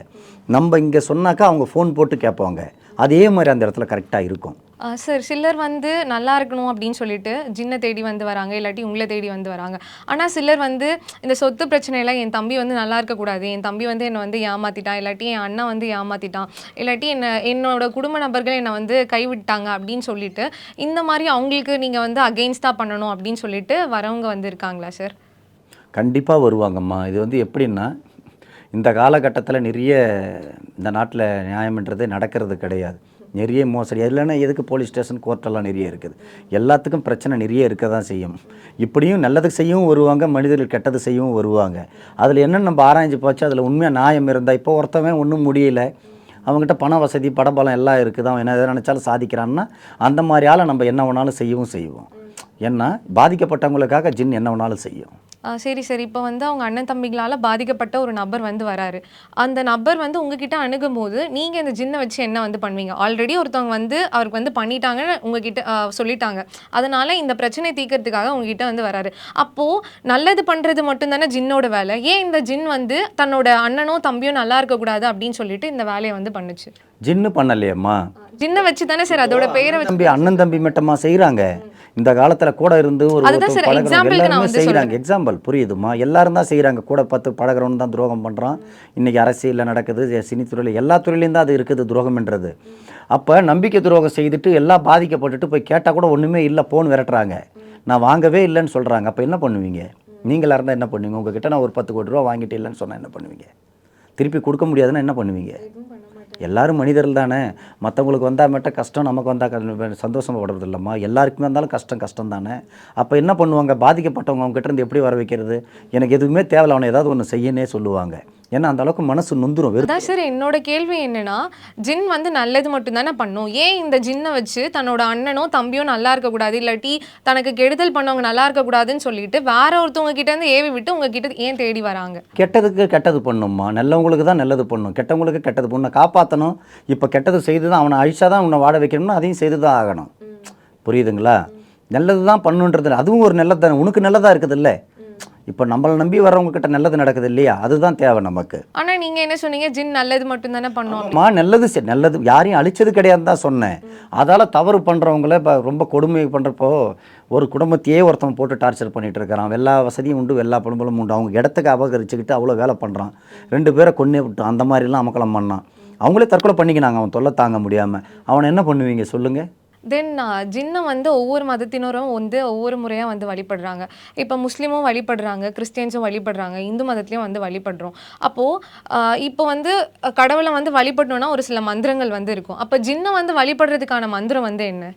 நம்ம இங்கே சொன்னாக்கா அவங்க ஃபோன் போட்டு கேட்பாங்க. அதே மாதிரி அந்த இடத்துல கரெக்டாக இருக்கும். சார் சிலர் வந்து நல்லா இருக்கணும் அப்படின்னு சொல்லிட்டு ஜின்னை தேடி வந்து வராங்க, இல்லாட்டி உங்களை தேடி வந்து வராங்க. ஆனால் சிலர் வந்து இந்த சொத்து பிரச்சனையில் என் தம்பி வந்து நல்லா இருக்கக்கூடாது, என் தம்பி வந்து என்னை வந்து ஏமாற்றிட்டான், இல்லாட்டி என் அண்ணன் வந்து ஏமாற்றிட்டான், இல்லாட்டி என்னோட குடும்ப நபர்கள் என்னை வந்து கைவிட்டாங்க அப்படின்னு சொல்லிட்டு இந்த மாதிரி அவங்களுக்கு நீங்கள் வந்து அகெயின்ஸ்டாக பண்ணணும் அப்படின்னு சொல்லிட்டு வரவங்க வந்து இருக்காங்களா சார்? கண்டிப்பாக வருவாங்கம்மா. இது வந்து எப்படின்னா, இந்த காலகட்டத்தில் நிறைய இந்த நாட்டில் நியாயம்ன்றதே நடக்கிறது கிடையாது. நிறைய மோசடி, இல்லைன்னா எதுக்கு போலீஸ் ஸ்டேஷன், கோர்ட்டெல்லாம் நிறைய இருக்குது. எல்லாத்துக்கும் பிரச்சனை நிறைய இருக்க தான் செய்யும். இப்படியும் நல்லதுக்கு செய்யவும் வருவாங்க, மனிதர்கள் கெட்டது செய்யவும் வருவாங்க. அதில் என்னென்னு நம்ம ஆராய்ஞ்சு போச்சு, அதில் உண்மையாக நியாயம் இருந்தால், இப்போ ஒருத்தவன் ஒன்றும் முடியல, அவங்ககிட்ட பண வசதி படபலம் எல்லாம் இருக்குது, அவன் என்ன எதை நினச்சாலும் சாதிக்கிறான்னா அந்த மாதிரி ஆளை நம்ம என்ன வேணாலும் செய்வோம். ஏன்னா பாதிக்கப்பட்டவங்களுக்காக ஜின் என்ன வேணாலும் செய்யும். சரி சரி. இப்போ வந்து அவங்க அண்ணன் தம்பிகளால் பாதிக்கப்பட்ட ஒரு நபர் வந்து வராரு. அந்த நபர் வந்து உங்ககிட்ட அணுகும் போது நீங்கள் இந்த ஜின்னை வச்சு என்ன வந்து பண்ணுவீங்க? ஆல்ரெடி ஒருத்தவங்க வந்து அவருக்கு வந்து பண்ணிட்டாங்கன்னு உங்ககிட்ட சொல்லிட்டாங்க. அதனால் இந்த பிரச்சனையை தீர்க்கறதுக்காக உங்ககிட்ட வந்து வராரு. அப்போது நல்லது பண்ணுறது மட்டும்தானே ஜின்னோட வேலை. ஏன் இந்த ஜின் வந்து தன்னோட அண்ணனோ தம்பியோ நல்லா இருக்கக்கூடாது அப்படின்னு சொல்லிட்டு இந்த வேலையை வந்து பண்ணுச்சு? ஜின்னு பண்ணலையம்மா, ஜின்னை வச்சு தானே சார், அதோட பெயரை வச்சு. தம்பி அண்ணன் தம்பி மட்டுமா செய்கிறாங்க? இந்த காலத்தில் கூட இருந்து ஒரு எல்லாருமே செய்கிறாங்க. எக்ஸாம்பிள் புரியுதுமா? எல்லாரும் தான் செய்கிறாங்க. கூட 10 பழகிறவன் தான் துரோகம் பண்ணுறான். இன்றைக்கி அரசியலில் நடக்குது, சினித்துறையில், எல்லா துறையிலையும் தான் அது இருக்குது துரோகம்ன்றது. அப்போ நம்பிக்கை துரோகம் செய்துட்டு எல்லாம் பாதிக்கப்பட்டுட்டு போய் கேட்டால் கூட ஒன்றுமே இல்லை, போன் விரட்டுறாங்க, நான் வாங்கவே இல்லைன்னு சொல்கிறாங்க. அப்போ என்ன பண்ணுவீங்க? நீங்களாக இருந்தால் என்ன பண்ணுவீங்க? உங்ககிட்ட நான் ஒரு 10 கோடி ரூபா வாங்கிட்டு இல்லைன்னு சொன்னால் என்ன பண்ணுவீங்க? திருப்பி கொடுக்க முடியாதுன்னா என்ன பண்ணுவீங்க? எல்லாரும் மனிதர்கள் தானே. மற்றவங்களுக்கு வந்தால் மட்டும் கஷ்டம், நமக்கு வந்தால் சந்தோஷப்படுறது இல்லைம்மா. எல்லாருக்குமே இருந்தாலும் கஷ்டம் தானே. அப்போ என்ன பண்ணுவாங்க? பாதிக்கப்பட்டவங்க அவங்ககிட்ட இருந்து எப்படி வர வைக்கிறது? எனக்கு எதுவுமே தேவையில்ல, அவனை ஏதாவது ஒன்று செய்யனே சொல்லுவாங்க. ஏன்னா அந்த அளவுக்கு மனசு நொந்துரும். அதான் சார் என்னோட கேள்வி என்னன்னா, ஜின் வந்து நல்லது மட்டும் தானே பண்ணும். ஏன் இந்த ஜின்னை வச்சு தன்னோட அண்ணனோ தம்பியோ நல்லா இருக்கக்கூடாது, இல்லாட்டி தனக்கு கெடுதல் பண்ணவங்க நல்லா இருக்கக்கூடாதுன்னு சொல்லிட்டு வேற ஒருத்தவங்க கிட்ட இருந்து ஏவி விட்டு உங்ககிட்ட ஏன் தேடி வராங்க? கெட்டதுக்கு கெட்டது பண்ணும்மா, நல்லவங்களுக்கு தான் நல்லது பண்ணும், கெட்டவங்களுக்கு கெட்டது பண்ண காப்பாற்றணும். இப்போ கெட்டது செய்து தான் அவனை அழிச்சாதான் உன்னை வாட வைக்கணும்னா அதையும் செய்து தான் ஆகணும். புரியுதுங்களா? நல்லது தான் பண்ணுன்றது அதுவும் ஒரு நல்லது தானே, உனக்கு நல்லதாக இருக்குது இல்லை. இப்போ நம்மளை நம்பி வர்றவங்க கிட்ட நல்லது நடக்குது இல்லையா? அதுதான் தேவை நமக்கு. ஆனால் நீங்கள் என்ன சொன்னீங்க? ஜின் நல்லது மட்டும் தானே பண்ணுவோம். நல்லது யாரையும் அழிச்சது கிடையாது தான் சொன்னேன். அதால் தவறு பண்ணுறவங்கள இப்போ ரொம்ப கொடுமை பண்ணுறப்போ ஒரு குடும்பத்தையே ஒருத்தவங்க போட்டு டார்ச்சர் பண்ணிகிட்டு இருக்கிறான். எல்லா வசதியும் உண்டு, எல்லா பண்புகளும் உண்டு, அவங்க இடத்துக்கு அபகரிச்சுக்கிட்டு அவ்வளோ வேலை பண்ணுறான். 2 பேரை கொன்னே விட்டு அந்த மாதிரிலாம் அமக்கலம் பண்ணான். அவங்களே தற்கொலை பண்ணிக்கினாங்க அவன் தொல்லை தாங்க முடியாமல். அவனை என்ன பண்ணுவீங்க சொல்லுங்கள்? தென் ஜின்னை வந்து ஒவ்வொரு மதத்தினரும் வந்து ஒவ்வொரு முறையாக வந்து வழிபடுறாங்க. இப்போ முஸ்லீமும் வழிபடுறாங்க, கிறிஸ்டியன்ஸும் வழிபடுறாங்க, இந்து மதத்துலேயும் வந்து வழிபடுறோம். அப்போது இப்போ வந்து கடவுளை வந்து வழிபடணுன்னா ஒரு சில மந்திரங்கள் வந்து இருக்கும். அப்போ ஜின்னை வந்து வழிபடுறதுக்கான மந்திரம் வந்து என்ன?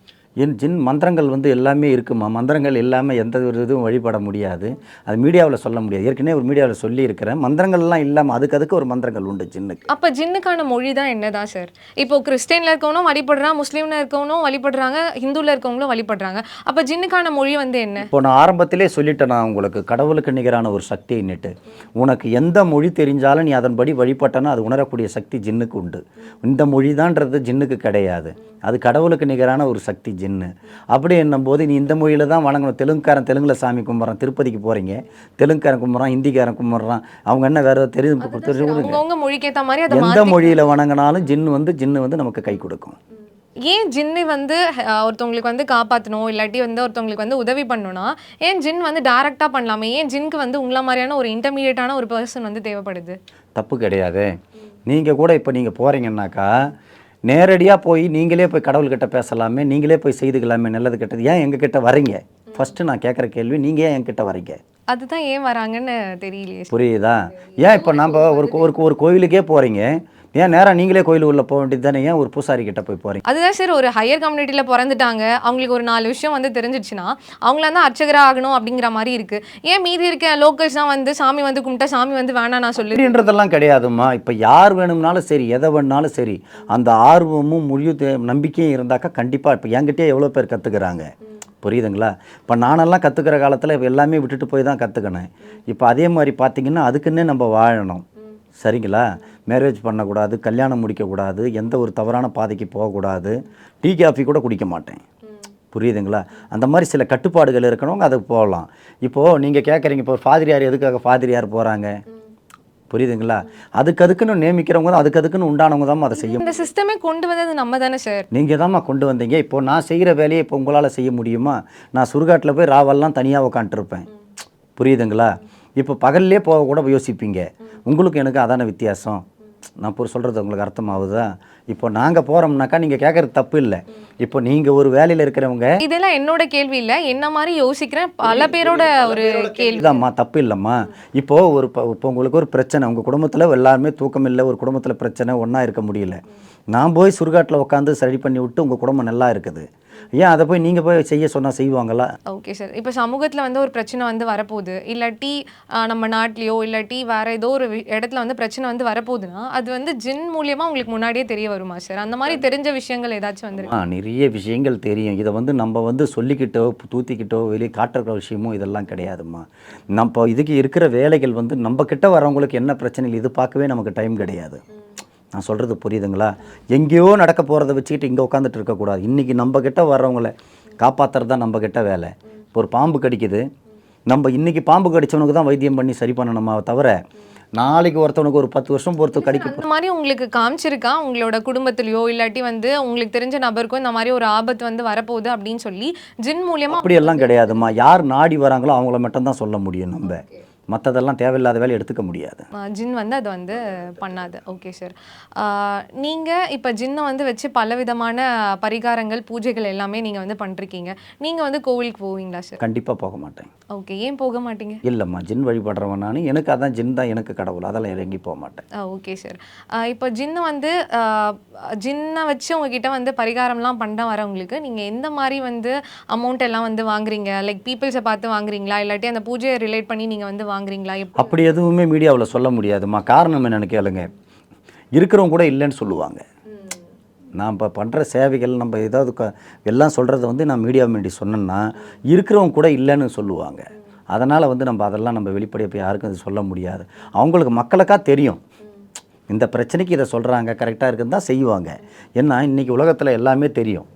ஜின் மந்திரங்கள் வந்து எல்லாமே இருக்குமா? மந்திரங்கள் இல்லாமல் எந்த ஒரு இதுவும் வழிபட முடியாது. அது மீடியாவில் சொல்ல முடியாது. ஏற்கனவே ஒரு மீடியாவில் சொல்லியிருக்கிறேன். மந்திரங்கள்லாம் இல்லாமல் அதுக்கு ஒரு மந்திரங்கள் உண்டு ஜின்னுக்கு. அப்போ ஜின்னுக்கான மொழி தான் என்னதான் சார்? இப்போ கிறிஸ்டியனில் இருக்கவனும் வழிபடுறான், முஸ்லீமில் இருக்கவனும் வழிபடுறாங்க, ஹிந்துவில் இருக்கவங்களும் வழிபடுறாங்க. அப்போ ஜின்னுக்கான மொழி வந்து என்ன? இப்போ நான் ஆரம்பத்திலே சொல்லிட்டேன், நான் உங்களுக்கு கடவுளுக்கு நிகரான ஒரு சக்தின்னுட்டு. உனக்கு எந்த மொழி தெரிஞ்சாலும் நீ அதன்படி வழிபட்டனா அது உணரக்கூடிய சக்தி ஜின்னுக்கு உண்டு. இந்த மொழி தான்ன்றது ஜின்னுக்கு கிடையாது. அது கடவுளுக்கு நிகரான ஒரு சக்தி ஜின்னு. அப்படி என்னும்போது நீ இந்த மொழியில் தான் வணங்கணும். தெலுங்குக்காரன் தெலுங்கில் சாமி கும்பிட்றான், திருப்பதிக்கு போகிறீங்க, தெலுங்குக்காரன் கும்பிட்றான், ஹிந்திக்காரன் கும்பிட்றான், அவங்க என்ன வேறு எந்த மொழியில் வணங்கினாலும் ஜின்னு வந்து நமக்கு கை கொடுக்கும். ஏன் ஜின்னு வந்து ஒருத்தவங்களுக்கு வந்து காப்பாற்றணும், இல்லாட்டி வந்து ஒருத்தவங்களுக்கு வந்து உதவி பண்ணணும்னா ஏன் ஜின் வந்து டைரெக்டாக பண்ணலாமே? ஏன் ஜின்க்கு வந்து உங்களை மாதிரியான ஒரு இன்டர்மீடியட்டான ஒரு பர்சன் வந்து தேவைப்படுது? தப்பு கிடையாது. நீங்கள் கூட இப்போ நீங்கள் போகிறீங்கன்னாக்கா நேரடியாக போய் நீங்களே போய் கடவுள்கிட்ட பேசலாமே, நீங்களே போய் செய்துக்கலாமே நல்லது கெட்டது. ஏன் எங்ககிட்ட வரீங்க? ஃபஸ்ட்டு நான் கேட்குற கேள்வி, நீங்கள் ஏன் என்கிட்ட வரீங்க? அதுதான் ஏன் வராங்கன்னு தெரியலையே. புரியுதா? ஏன் இப்போ நம்ம ஒரு கோவிலுக்கே போகிறீங்க, ஏன் நேராக நீங்களே கோயில் உள்ள போக வேண்டியது தானே? ஏன் ஒரு பூசாரி கிட்ட போய் போகிறீங்க? அதுதான் சார், ஒரு ஹையர் கம்யூனிட்டியில் பிறந்துட்டாங்க, அவங்களுக்கு ஒரு 4 விஷயம் வந்து தெரிஞ்சிடுச்சுன்னா அவங்கள தான் அர்ச்சகராக ஆகணும் அப்படிங்கிற மாதிரி இருக்குது. ஏன் மீதி இருக்க லோக்கல்ஸ் தான் வந்து சாமி வந்து கும்பிட்டா சாமி வந்து வேணாம் நான் சொல்லின்றதெல்லாம் கிடையாதுமா. இப்போ யார் வேணும்னாலும் சரி, எதை வேணுனாலும் சரி, அந்த ஆர்வமும் முழு நம்பிக்கையும் இருந்தாக்கா கண்டிப்பாக இப்போ என்கிட்டயே எவ்வளோ பேர் கற்றுக்குறாங்க. புரியுதுங்களா? இப்போ நானெல்லாம் கற்றுக்கிற காலத்தில் இப்போ எல்லாமே விட்டுட்டு போய் தான் கற்றுக்கினேன். இப்போ அதே மாதிரி பார்த்திங்கன்னா அதுக்குன்னே நம்ம வாழணும். சரிங்களா? மேரேஜ் பண்ணக்கூடாது, கல்யாணம் முடிக்கக்கூடாது, எந்த ஒரு தவறான பாதைக்கு போகக்கூடாது, டீ காஃபி கூட குடிக்க மாட்டேன். புரியுதுங்களா? அந்த மாதிரி சில கட்டுப்பாடுகள் இருக்கணுங்க, அதுக்கு போகலாம். இப்போது நீங்கள் கேட்குறீங்க, இப்போ ஃபாதிரியார் எதுக்காக ஃபாதிரியார் போகிறாங்க? புரியுதுங்களா? அதுக்குன்னு நியமிக்கிறவங்க தான், அதுக்குன்னு உண்டானவங்க தான் அதை செய்ய. இந்த சிஸ்டமே கொண்டு வந்தது நம்ம தானே சார். நீங்கள் தாம்மா கொண்டு வந்தீங்க. இப்போ நான் செய்கிற வேலையை இப்போ உங்களால் செய்ய முடியுமா? நான் சுடுகாட்டில் போய் ராவெல்லாம் தனியாக உட்காந்துருப்பேன். புரியுதுங்களா? இப்போ பகல்லே போக கூட யோசிப்பீங்க. உங்களுக்கு எனக்கு அதான வித்தியாசம். நான் இப்போ சொல்கிறது உங்களுக்கு அர்த்தமாகுதா? இப்போ நாங்கள் போகிறோம்னாக்கா நீங்கள் கேட்குறது தப்பு இல்லை. இப்போ நீங்கள் ஒரு வேலையில் இருக்கிறவங்க, இதெல்லாம் என்னோட கேள்வி இல்லை, என்ன மாதிரி யோசிக்கிறேன் பல பேரோட ஒரு கேள்வி. இதாம்மா தப்பு இல்லைம்மா. இப்போது இப்போ உங்களுக்கு ஒரு பிரச்சனை, உங்கள் குடும்பத்தில் எல்லாருமே தூக்கம் இல்லை, ஒரு குடும்பத்தில் பிரச்சனை, ஒன்றா இருக்க முடியல. நான் போய் சுடுகாட்டில் உட்காந்து சரி பண்ணி விட்டு உங்கள் குடும்பம் நல்லா இருக்குது. ஏன் அதை போய் நீங்கள் போய் செய்ய சொன்னால் செய்வாங்களா? Okay sir. இப்போ சமூகத்தில் வந்து ஒரு பிரச்சனை வந்து வரப்போகுது, இல்லாட்டி நம்ம நாட்டிலையோ இல்லாட்டி வேற ஏதோ ஒரு இடத்துல வந்து பிரச்சனை வந்து வரப்போகுதுன்னா அது வந்து ஜின் மூலியமாக உங்களுக்கு முன்னாடியே தெரிய வருமா சார்? அந்த மாதிரி தெரிஞ்ச விஷயங்கள் ஏதாச்சும் வந்து? நிறைய விஷயங்கள் தெரியும். இதை வந்து நம்ம வந்து சொல்லிக்கிட்டோ தூத்திக்கிட்டோ வெளியே காட்டுற விஷயமும் இதெல்லாம் கிடையாதும்மா. நம்ம இதுக்கு இருக்கிற வேலைகள் வந்து நம்ம கிட்ட வரவங்களுக்கு என்ன பிரச்சனைகள் இது பார்க்கவே நமக்கு டைம் கிடையாது. நான் சொல்கிறது புரியுதுங்களா? எங்கேயோ நடக்க போகிறத வச்சுக்கிட்டு இங்கே உட்காந்துட்டு இருக்கக்கூடாது. இன்றைக்கி நம்ம கிட்ட வர்றவங்கள காப்பாற்றுறது தான் நம்ம கிட்ட வேலை. இப்போ ஒரு பாம்பு கடிக்குது, நம்ம இன்றைக்கி பாம்பு கடிச்சவனுக்கு தான் வைத்தியம் பண்ணி சரி பண்ணணுமா தவிர நாளைக்கு ஒருத்தவனுக்கு ஒரு 10 வருஷம் பொறுத்து கடிக்க. இந்த மாதிரி உங்களுக்கு காமிச்சிருக்கா உங்களோட குடும்பத்திலையோ இல்லாட்டி வந்து உங்களுக்கு தெரிஞ்ச நபருக்கும் இந்த மாதிரி ஒரு ஆபத்து வந்து வரப்போகுது அப்படின்னு சொல்லி ஜின் மூலியமா? அப்படியெல்லாம் கிடையாதுமா. யார் நாடி வராங்களோ அவங்கள மட்டும் தான் சொல்ல முடியும். நம்ம மற்றதெல்லாம் தேவையில்லாத வேலை எடுத்துக்க முடியாது. ஜின் வந்து அது வந்து பண்ணாது. Okay sir. நீங்கள் இப்போ ஜின்னை வந்து வச்சு பலவிதமான பரிகாரங்கள் பூஜைகள் எல்லாமே நீங்கள் வந்து பண்ணிருக்கீங்க. நீங்கள் வந்து கோவிலுக்கு போவீங்களா சார்? கண்டிப்பாக போக மாட்டேன். ஓகே, ஏன் போக மாட்டீங்க? இல்லைம்மா, ஜின் வழிபடுறவன் நான். எனக்கு அதான் ஜின் தான் எனக்கு கடவுள், அதெல்லாம் இறங்கி போக மாட்டேன். Okay sir. இப்போ ஜின்னை வந்து ஜின்னை வச்சு உங்ககிட்ட வந்து பரிகாரம்லாம் பண்ண வரவங்களுக்கு நீங்கள் எந்த மாதிரி வந்து அமௌண்ட் எல்லாம் வந்து வாங்குறீங்க? லைக் பீப்புள்ஸை பார்த்து வாங்குறீங்களா இல்லாட்டி அந்த பூஜையை ரிலேட் பண்ணி நீங்கள் வந்து வாங்குறீங்களா? அப்படி எதுவுமே மீடியாவில் சொல்ல முடியாதுமா. காரணம் என்னென்னு கேளுங்க. இருக்கிறவங்க கூட இல்லைன்னு சொல்லுவாங்க. நான் இப்போ பண்ணுற சேவைகள் நம்ம ஏதாவது எல்லாம் சொல்கிறத வந்து நான் மீடியா முன்னாடி சொன்னேன்னா இருக்கிறவங்க கூட இல்லைன்னு சொல்லுவாங்க. அதனால் வந்து நம்ம அதெல்லாம் நம்ம வெளிப்படையாக போய் யாருக்கும் அது சொல்ல முடியாது. அவங்களுக்கு மக்களுக்காக தெரியும் இந்த பிரச்சனைக்கு இதை சொல்கிறாங்க, கரெக்டாக இருக்குன்னு தான் செய்வாங்க. ஏன்னா இன்றைக்கி உலகத்தில் எல்லாமே தெரியும்.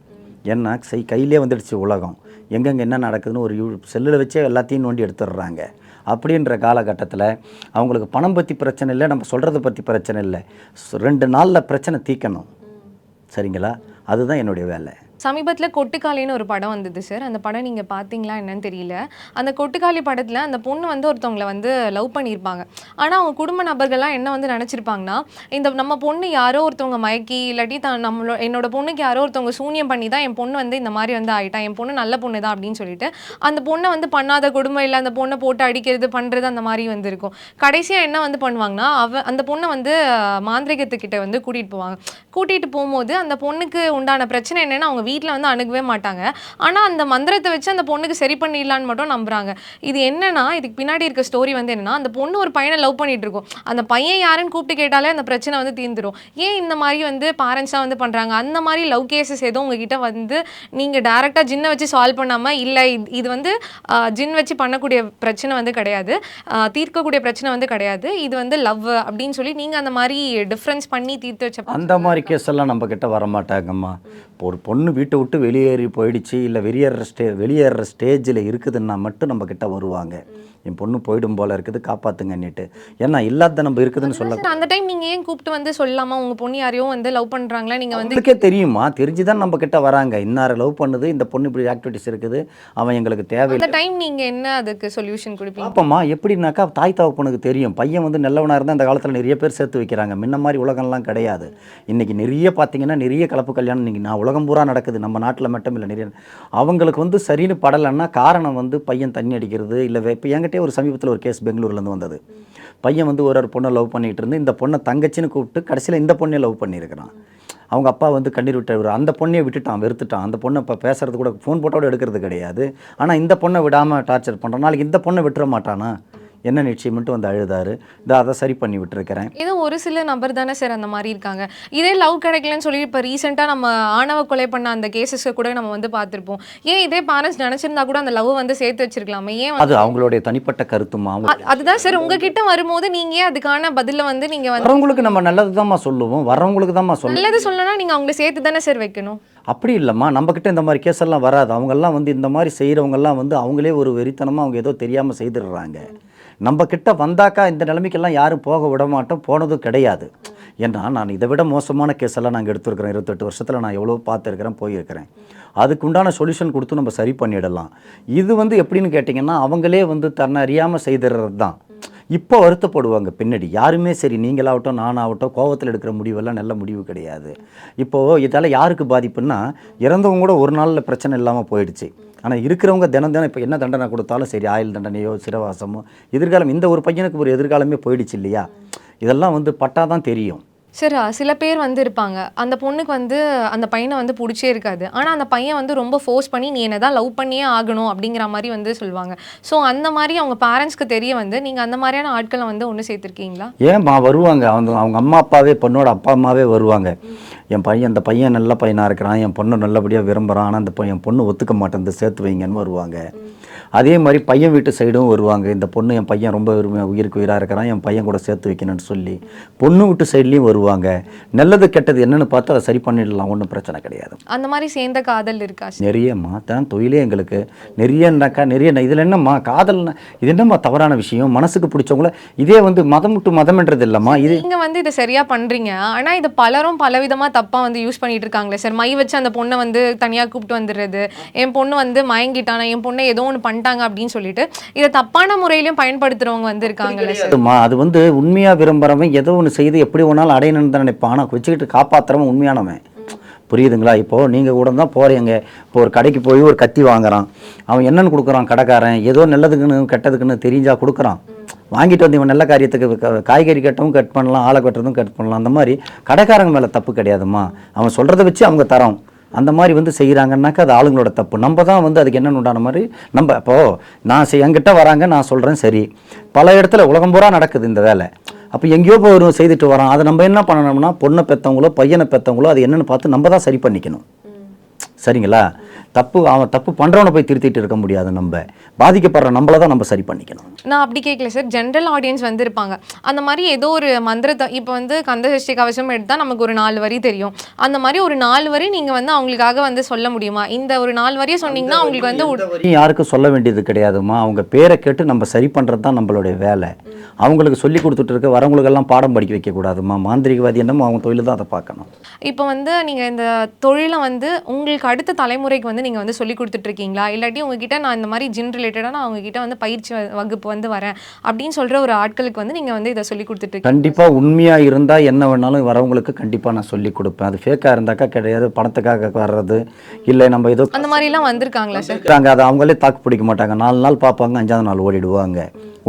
ஏன்னா கையிலே வந்துடுச்சு உலகம். எங்கெங்கே என்ன நடக்குதுன்னு ஒரு செல்லில் வச்சே எல்லாத்தையும் நோண்டி எடுத்துடுறாங்க. அப்படின்ற காலகட்டத்தில் அவங்களுக்கு பணம் பற்றி பிரச்சனை இல்லை, நம்ம சொல்கிறத பற்றி பிரச்சனை இல்லை. 2 நாளில் பிரச்சனை தீர்க்கணும். சரிங்களா? அதுதான் என்னுடைய வேலை. சமீபத்தில் கொட்டுக்காளின்னு ஒரு படம் வந்தது சார். அந்த படம் நீங்கள் பார்த்தீங்களா என்னன்னு தெரியல. அந்த கொட்டுக்காளி படத்தில் அந்த பொண்ணு வந்து ஒருத்தவங்களை வந்து லவ் பண்ணியிருப்பாங்க. ஆனால் அவங்க குடும்ப நபர்கள்லாம் என்ன வந்து நினச்சிருப்பாங்கன்னா, இந்த நம்ம பொண்ணு யாரோ ஒருத்தவங்க மயக்கி இல்லாட்டி என்னோட பொண்ணுக்கு யாரோ ஒருத்தவங்க சூனியம் பண்ணி தான் என் பொண்ணு வந்து இந்த மாதிரி வந்து ஆகிட்டா, என் பொண்ணு நல்ல பொண்ணு தான் அப்படின்னு சொல்லிட்டு அந்த பொண்ணை வந்து பண்ணாத குடும்பம் இல்லை, அந்த பொண்ணை போட்டு அடிக்கிறது பண்ணுறது அந்த மாதிரி வந்து இருக்கும். கடைசியாக என்ன வந்து பண்ணுவாங்கன்னா, அந்த பொண்ணை வந்து மாந்திரிகத்துக்கிட்ட வந்து கூட்டிகிட்டு போகும்போது அந்த பொண்ணுக்கு உண்டான பிரச்சனை என்னென்னா அவங்க வீட்டில் வந்து அணுகவே மாட்டாங்க. ஆனால் அந்த மந்திரத்தை வச்சு அந்த பொண்ணுக்கு சரி பண்ணிடலான்னு மட்டும் நம்புறாங்க. இது என்னன்னா, இதுக்கு பின்னாடி இருக்க ஸ்டோரி வந்து என்னன்னா, அந்த பொண்ணு ஒரு பையனை லவ் பண்ணிட்டு இருக்கும். அந்த பையன் யாருன்னு கூப்பிட்டு கேட்டாலே அந்த பிரச்சனை வந்து தீர்ந்துடும். ஏன் இந்த மாதிரி வந்து பேரண்ட்ஸாக வந்து பண்ணுறாங்க? அந்த மாதிரி லவ் கேசஸ் ஏதோ உங்ககிட்ட வந்து நீங்கள் டேரெக்டாக ஜின்னை வச்சு சால்வ் பண்ணாமல், இல்லை இது வந்து ஜின் வச்சு பண்ணக்கூடிய பிரச்சனை வந்து கிடையாது, தீர்க்கக்கூடிய பிரச்சனை வந்து கிடையாது, இது வந்து லவ் அப்படின்னு சொல்லி நீங்கள் அந்த மாதிரி டிஃப்ரென்ஸ் பண்ணி தீர்த்து வச்ச அந்த மாதிரி கேஸ் எல்லாம் நம்ம கிட்ட வரமாட்டாங்கம்மா. ஒரு பொண்ணு வீட்டை விட்டு வெளியேறி போயிடுச்சு, இல்லை வெளியேற ஸ்டேஜில் இருக்குதுன்னா மட்டும் நம்ம கிட்ட வருவாங்க. என் பொண்ணு போயிடும் போல இருக்குது, காப்பாற்றுங்கன்னுட்டு. ஏன்னா இல்லாத நம்ம இருக்குதுன்னு சொல்ல. அந்த டைம் நீங்கள் ஏன் கூப்பிட்டு வந்து சொல்லாமா உங்கள் பொண்ணு யாரையோ வந்து லவ் பண்ணுறாங்களா? நீங்கள் வந்து உங்களுக்கே தெரியுமா, தெரிஞ்சு தான் நம்ம கிட்ட வராங்க. இன்னார லவ் பண்ணுது, இந்த பொண்ணு இப்படி ஆக்டிவிட்டிஸ் இருக்குது, அவன் எங்களுக்கு தேவை. அந்த டைம் நீங்கள் என்ன அதுக்கு சொல்யூஷன் கொடுப்பீங்க? அப்பம்மா எப்படின்னாக்கா தாய் தகப்பனுக்கு தெரியும். பையன் வந்து நல்லவனாக இருந்தால் அந்த காலத்தில் நிறைய பேர் சேர்த்து வைக்கிறாங்க. முன்ன மாதிரி உலகம்லாம் கிடையாது. இன்றைக்கி நிறைய பார்த்தீங்கன்னா நிறைய கலப்பு கல்யாணம் இன்றைக்கி நான் உலகம் பூரா நடக்குது, நம்ம நாட்டில் மட்டும் இல்லை. நிறைய அவங்களுக்கு வந்து சரின்னு படலைன்னா காரணம் வந்து பையன் தண்ணி அடிக்கிறது இல்லை. இப்போ என்கிட்டே ஒரு சமீபத்தில் ஒரு கேஸ் பெங்களூர்லேருந்து வந்தது. பையன் வந்து ஒரு பொண்ணை லவ் பண்ணிகிட்டு இருந்து இந்த பொண்ணை தங்கச்சின்னு கூப்பிட்டு கடைசியில் இந்த பொண்ணை லவ் பண்ணியிருக்கிறான். அவங்க அப்பா வந்து கண்ணீர் விட்டு அந்த பொண்ணையை விட்டுட்டான், வெறுத்துட்டான். அந்த பொண்ணை இப்போ பேசுறது கூட ஃபோன் போட்டோட எடுக்கிறது கிடையாது. ஆனால் இந்த பொண்ணை விடாமல் டார்ச்சர் பண்ணுறான். நாளைக்கு இந்த பொண்ணை விட்டுற மாட்டானா? என்ன நிச்சயம்ட்டு வந்து அழுதாரு. அதை சரி பண்ணி விட்டுருக்கிறேன். ஏதோ ஒரு சில நபர் தானே சார் அந்த மாதிரி இருக்காங்க. இதே லவ் கிடைக்கலன்னு சொல்லி இப்போ ரீசெண்டாக நம்ம ஆணவ கொலை பண்ண அந்த கேசஸை கூட நம்ம வந்து பார்த்துருப்போம். ஏன் இதே பேரண்ட்ஸ் நினச்சிருந்தா கூட அந்த லவ் வந்து சேர்த்து வச்சிருக்கலாமே? ஏன் அது அவங்களுடைய தனிப்பட்ட கருத்துமா? அதுதான் சார் உங்ககிட்ட வரும்போது நீங்கள் அதுக்கான பதில வந்து நீங்கள் வந்து வரவங்களுக்கு நம்ம நல்லது தான்மா சொல்லுவோம். வரவங்களுக்கு தான்மா சொல்லுவோம். நல்லது சொல்லணும்னா நீங்கள் அவங்களை சேர்த்து தானே சார் வைக்கணும். அப்படி இல்லைம்மா, நம்மக்கிட்ட இந்த மாதிரி கேஸ் எல்லாம் வராது. அவங்கெல்லாம் வந்து இந்த மாதிரி செய்கிறவங்கெல்லாம் வந்து அவங்களே ஒரு வெறித்தனமாக அவங்க ஏதோ தெரியாமல் செய்துடுறாங்க. நம்ம கிட்ட வந்தாக்கா இந்த நிலைமைக்கெல்லாம் யாரும் போக விட மாட்டோம், போனதும் கிடையாது. ஏன்னா நான் இதை விட மோசமான கேஸ் எல்லாம் நாங்கள் எடுத்துருக்கிறேன். 28 வருஷத்தில் நான் எவ்வளோ பார்த்துருக்கிறேன், போயிருக்கிறேன். அதுக்கு உண்டான சொல்யூஷன் கொடுத்து நம்ம சரி பண்ணிடலாம். இது வந்து எப்படின்னு கேட்டிங்கன்னா, அவங்களே வந்து தன்னை அறியாமல் செய்துறது தான். இப்போ வருத்தப்படுவாங்க பின்னாடி. யாருமே சரி, நீங்களாகட்டும் நானாகட்டும், கோவத்தில் எடுக்கிற முடிவெல்லாம் நல்ல முடிவு கிடையாது. இப்போது இதால் யாருக்கு பாதிப்புன்னா, இறந்தவங்க கூட ஒரு நாளில் பிரச்சனை இல்லாமல் போயிடுச்சு. ஆனால் இருக்கிறவங்க தினம் தினம் இப்போ என்ன தண்டனை கொடுத்தாலும் சரி, ஆயுள் தண்டனையோ சிறைவாசமோ, எதிர்காலம் இந்த ஒரு பையனுக்கு ஒரு எதிர்காலமே போயிடுச்சு இல்லையா? இதெல்லாம் வந்து பட்டாதான் தெரியும். சார் சில பேர் வந்து இருப்பாங்க, அந்த பொண்ணுக்கு வந்து அந்த பையனை வந்து பிடிச்சே இருக்காது. ஆனால் அந்த பையன் வந்து ரொம்ப ஃபோர்ஸ் பண்ணி நீ என்ன தான் லவ் பண்ணியே ஆகணும் அப்படிங்கிற மாதிரி வந்து சொல்லுவாங்க. ஸோ அந்த மாதிரி அவங்க பேரண்ட்ஸ்க்கு தெரிய வந்து நீங்கள் அந்த மாதிரியான ஆட்களை வந்து ஒன்று சேர்த்துருக்கீங்களா? ஏன்மா வருவாங்க, அவங்க அம்மா அப்பாவே, பொண்ணோட அப்பா அம்மாவே வருவாங்க. இந்த பையன் நல்ல பையனாக இருக்கிறான், என் பொண்ணு நல்லபடியாக விரும்புகிறான், ஆனால் அந்த என் பொண்ணு ஒத்துக்க மாட்டேன், சேர்த்து வைங்கன்னு வருவாங்க. அதே மாதிரி பையன் வீட்டு சைடும் வருவாங்க. இந்த பொண்ணு என் பையன் ரொம்ப உயிருக்கு உயிராக இருக்கிறான், என் பையன் கூட சேர்த்து வைக்கணும்னு சொல்லி பொண்ணு வீட்டு சைட்லேயும் வருவாங்க. நல்லது கெட்டது என்னென்னு பார்த்து அதை சரி பண்ணிடலாம், ஒன்றும் பிரச்சனை கிடையாது. அந்த மாதிரி சேர்ந்த காதல் இருக்கா? நிறையம்மா, தான் தொழிலே எங்களுக்கு நிறையன்னாக்கா நிறைய. இதில் என்னம்மா காதல்னா இது என்னம்மா தவறான விஷயம்? மனசுக்கு பிடிச்சவங்கள இதே வந்து மதம் விட்டு மதம்ன்றது இல்லைம்மா. இது நீங்கள் வந்து இதை சரியாக பண்ணுறீங்க, ஆனால் இது பலரும் பலவிதமாக தப்பாக வந்து யூஸ் பண்ணிட்டு இருக்காங்களே சார். மை வச்சு அந்த பொண்ணை வந்து தனியாக கூப்பிட்டு வந்துடுறது, என் பொண்ணு வந்து மயங்கிட்டானா, என் பொண்ணை ஏதோ ஒன்று பண்ணிட்டாங்க அப்படின்னு சொல்லிட்டு இதை தப்பான முறையிலையும் பயன்படுத்துறவங்க வந்து இருக்காங்களே சார். அது வந்து உண்மையாக விரும்புகிறவன் ஏதோ ஒன்று செய்து எப்படி ஒன்றாலும் அடையணும்னு தான் நினைப்பான். ஆனால் வச்சுக்கிட்டு காப்பாற்றுறவன் உண்மையானவன். புரியுதுங்களா? இப்போது நீங்கள் கூட தான் போகிறீங்க, இப்போ ஒரு கடைக்கு போய் ஒரு கத்தி வாங்குறான், அவன் என்னென்னு கொடுக்குறான் கடைக்காரன், ஏதோ நல்லதுக்குன்னு கெட்டதுக்குன்னு தெரிஞ்சால் கொடுக்குறான். வாங்கிட்டு வந்து இவன் நல்ல காரியத்துக்கு காய்கறி கட்டவும் கட் பண்ணலாம், ஆளை கட்டுறதும் கட் பண்ணலாம். அந்த மாதிரி கடைக்காரங்க மேலே தப்பு கிடையாதுமா. அவன் சொல்கிறத வச்சு அவங்க தரோம் அந்த மாதிரி வந்து செய்கிறாங்கன்னாக்கா அது ஆளுங்களோட தப்பு. நம்ம தான் வந்து அதுக்கு என்னென்னு உண்டான மாதிரி நம்ம இப்போது நான் என்கிட்ட வராங்க, நான் சொல்கிறேன் சரி. பல இடத்துல உலகம் பூரா நடக்குது இந்த வேலை. அப்போ எங்கேயோ போய் ஒரு செய்துட்டு வரான், அதை நம்ம என்ன பண்ணணும்னா பொண்ணை பெற்றவங்களோ பையனை பெற்றவங்களோ அது என்னென்னு பார்த்து நம்ம தான் சரி பண்ணிக்கணும். சரிங்களா? அவன் தப்பு பண்ணுறவனை போய் திருத்திட்டு இருக்க முடியாது. நம்ம பாதிக்கப்படுற நம்மளை தான் நம்ம சரி பண்ணிக்கணும். நான் அப்படி கேட்கல சார், ஜென்ரல் ஆடியன்ஸ் வந்து இருப்பாங்க, அந்த மாதிரி ஏதோ ஒரு மந்திரத்தை இப்போ வந்து கந்தசஷ்டி கவசம் எடுத்தால் நமக்கு ஒரு 4 வரி தெரியும், அந்த மாதிரி ஒரு 4 வரி நீங்கள் வந்து அவங்களுக்காக வந்து சொல்ல முடியுமா? இந்த ஒரு 4 வரியை சொன்னீங்கன்னா அவங்களுக்கு வந்து யாருக்கும் சொல்ல வேண்டியது கிடையாதுமா. அவங்க பேரை கேட்டு நம்ம சரி பண்ணுறது தான் நம்மளுடைய வேலை. அவங்களுக்கு சொல்லி கொடுத்துட்டு இருக்க வரவங்களுக்கெல்லாம் பாடம் படிக்க வைக்கக்கூடாதுமா. மாந்திரிகவாதி என்னமோ அவங்க தொழில் தான் அதை பார்க்கணும். இப்போ வந்து நீங்கள் இந்த தொழிலை வந்து உங்களுக்கு அடுத்த தலைமுறைக்கு வந்து நீங்கள் வந்து சொல்லி கொடுத்துட்ருக்கீங்களா? இல்லாட்டி உங்ககிட்ட நான் இந்த மாதிரி ஜின் ரிலேட்டடாக நான் அவங்ககிட்ட வந்து பயிற்சி வகுப்பு வந்து வரேன் அப்படின்னு சொல்கிற ஒரு ஆட்களுக்கு வந்து நீங்கள் வந்து இதை சொல்லி கொடுத்துட்ருக்கீங்க? கண்டிப்பாக உண்மையாக இருந்தால் என்ன வேணாலும் வரவங்களுக்கு கண்டிப்பாக நான் சொல்லி கொடுப்பேன். அது ஃபேக்காக இருந்தாக்கா கிடையாது, பணத்துக்காக வர்றது இல்லை நம்ம ஏதோ அந்த மாதிரிலாம் வந்திருக்காங்களா சார்? அதை அவங்களே தாக்கு பிடிக்க மாட்டாங்க. 4 நாள் பார்ப்பாங்க, 5ஆவது நாள் ஓடிடுவாங்க.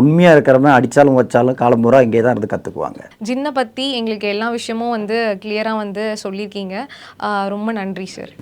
உண்மையாக இருக்கிறவன் அடித்தாலும் வச்சாலும் காலம்பூரா இங்கே தான் இருந்து கற்றுக்குவாங்க. ஜின்னை பற்றி எங்களுக்கு எல்லா விஷயமும் வந்து கிளியராக வந்து சொல்லியிருக்கீங்க. ரொம்ப நன்றி சார்.